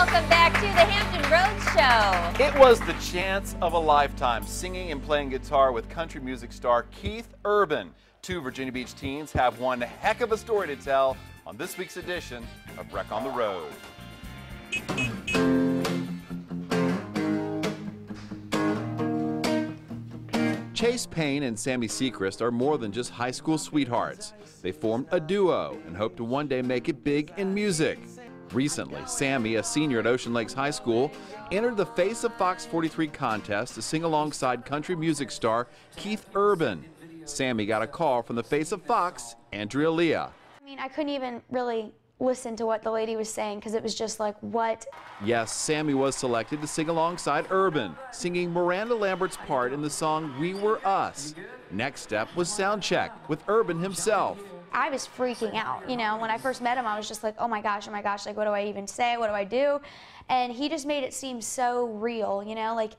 welcome back to the Hampton Roads Show. It was the chance of a lifetime, singing and playing guitar with country music star Keith Urban. Two Virginia Beach teens have one heck of a story to tell on this week's edition of Reck on the Road. Chase Payne and Sammi Seacrist are more than just high school sweethearts. They formed a duo and hope to one day make it big in music. Recently, Sammi, a senior at Ocean Lakes High School, entered the Face of Fox 43 contest to sing alongside country music star Keith Urban. Sammi got a call from the Face of Fox, Andrea Leah. I mean, I couldn't even really listen to what the lady was saying because it was just like, what? Yes, Sammi was selected to sing alongside Urban, singing Miranda Lambert's part in the song We Were Us. Next step was sound check with Urban himself. I was freaking out, you know. When I first met him, I was just like, oh my gosh, like, what do I even say? What do I do? And he just made it seem so real, you know, like,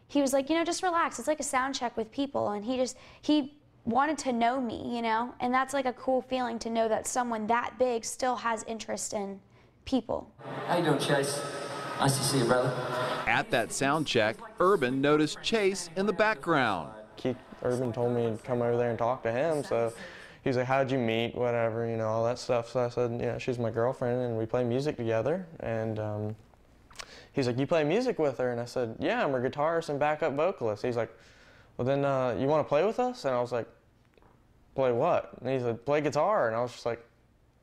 he was like, you know, just relax. It's like a sound check with people. And he wanted to know me, you know, and that's like a cool feeling to know that someone that big still has interest in people. How you doing, Chase? Nice to see you, brother. At that sound check, Urban noticed Chase in the background. Keith Urban told me to come over there and talk to him, so he's like, how'd you meet, whatever, you know, all that stuff. So I said, you know, she's my girlfriend and we play music together. And he's like, you play music with her? And I said, yeah, I'm her guitarist and backup vocalist. He's like, well then you want to play with us? And I was like, play what? And he said, play guitar. And I was just like,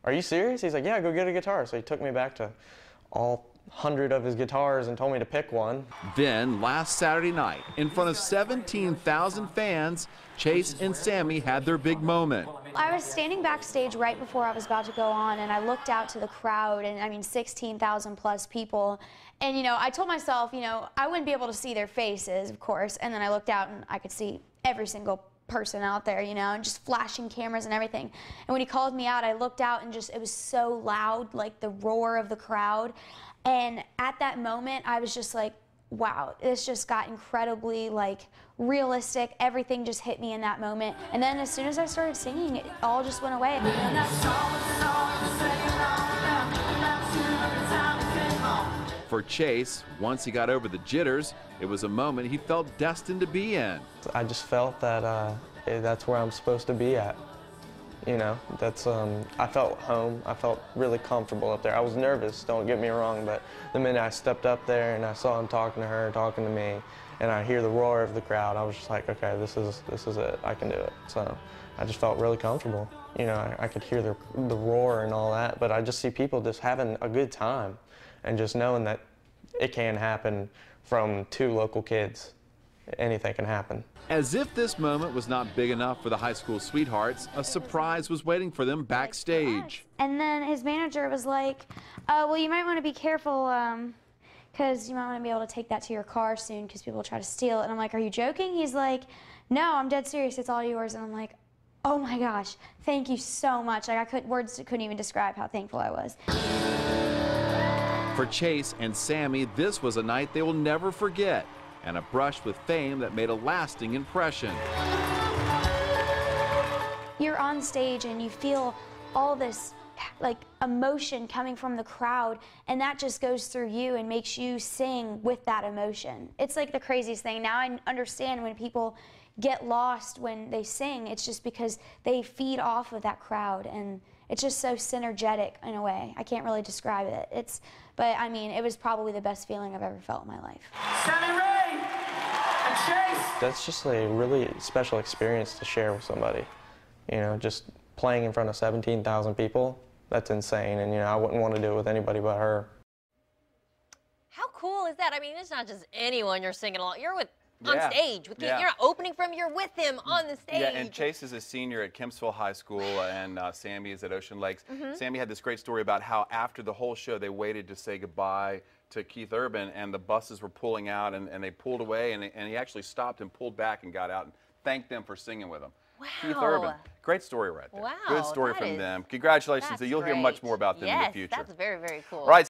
are you serious? He's like, yeah, go get a guitar. So he took me back to all 100 of his guitars and told me to pick one. Then, last Saturday night, in front of 17,000 fans, Chase and Sammi had their big moment. I was standing backstage right before I was about to go on, and I looked out to the crowd, and I mean 16,000 plus people. And you know, I told myself, you know, I wouldn't be able to see their faces, of course, and then I looked out and I could see every single person out there, you know, and just flashing cameras and everything. And when he called me out, I looked out and just, it was so loud, like the roar of the crowd. And at that moment, I was just like, wow, this just got incredibly like realistic. Everything just hit me in that moment. And then as soon as I started singing, it all just went away. For Chase, once he got over the jitters, it was a moment he felt destined to be in. I just felt that that's where I'm supposed to be at. You know, that's, I felt home. I felt really comfortable up there. I was nervous, don't get me wrong, but the minute I stepped up there and I saw him talking to her, talking to me, and I hear the roar of the crowd, I was just like, okay, this is it. I can do it. So I just felt really comfortable. You know, I could hear the roar and all that, but I just see people just having a good time and just knowing that it can happen from two local kids. Anything can happen. As if this moment was not big enough for the high school sweethearts, a surprise was waiting for them backstage. And then his manager was like, well, you might want to be careful because you might want to be able to take that to your car soon because people will try to steal it. And I'm like, are you joking? He's like, no, I'm dead serious. It's all yours. And I'm like, oh my gosh, thank you so much. Like words couldn't even describe how thankful I was. For Chase and Sammi, this was a night they will never forget, and a brush with fame that made a lasting impression. You're on stage and you feel all this like emotion coming from the crowd, and that just goes through you and makes you sing with that emotion. It's like the craziest thing. Now I understand when people get lost when they sing, it's just because they feed off of that crowd, and it's just so synergetic in a way. I can't really describe it. But I mean, it was probably the best feeling I've ever felt in my life. Sammi and Chase! That's just a really special experience to share with somebody. You know, just playing in front of 17,000 people, that's insane. And you know, I wouldn't want to do it with anybody but her. How cool is that? I mean, it's not just anyone you're singing along. You're with on stage. With yeah. You're not opening from, you're with him on the stage. Yeah, and Chase is a senior at Kempsville High School, and Sammi is at Ocean Lakes. Sammi had this great story about how after the whole show, they waited to say goodbye to Keith Urban, and the buses were pulling out, and they pulled away, and he actually stopped and pulled back and got out and thanked them for singing with him. Wow. Keith Urban. Great story right there. Wow. Good story from them. Congratulations. You'll hear much more about them in the future. That's very, very cool. All right.